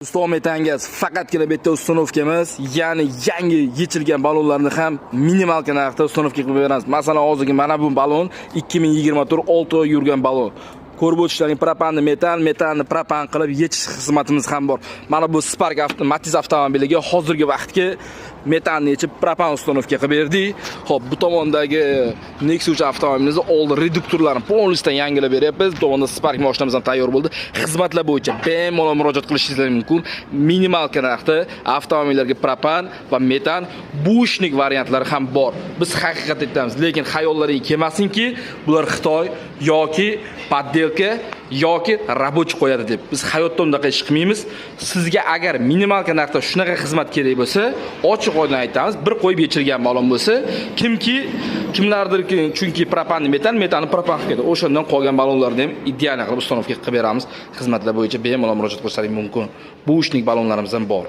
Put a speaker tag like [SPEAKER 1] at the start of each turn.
[SPEAKER 1] Ustoz metangiz faqatgina bitta ustunovka emas, ya'ni yangi yechilgan balonlarni ham minimal narxda ustunovka qilib beramiz. Masalan, hozirgi mana bu balon 2024 6 oy yurgan balon. Ko'rib o'tishlaring propanni metanni propan qilib yechish xizmatimiz ham bor. Mana bu Spark Matiz avtomobiliga hozirgi vaqtga metanni yechib propan ustunovka qilib berdik. Xo'p, bu tomondagi Nexus avtomobilimizni old reduktorlarini polnisdan yangilab beryapmiz. Bu tomonda Spark mashinamiz ham tayyor bo'ldi. Xizmatlar bo'yicha bemalol murojaat qilishingiz mumkin. Minimal narxda avtomobillarga propan va metan bushnik variantlari ham bor. Biz haqiqat aytamiz, lekin xayollaringiz kelmasinki, bular Xitoy yoki poddelka yoki rabochi qo'yadi deb. Biz hayotda undaqa ish qilmaymiz. Sizga agar minimal narxda shunaqa xizmat kerak bo'lsa, ochiq oydin aytamiz, bir qo'yib yechilgan balon bo'lsa, kimlardirki, chunki propanni metanni propan qiladi. O'shandan qolgan balonlarni ham ideal qilib ustunovka qilib beramiz. Xizmatlar bo'yicha bemalol murojaat qilishlaringiz mumkin. Bu ishning balonlarimiz ham bor.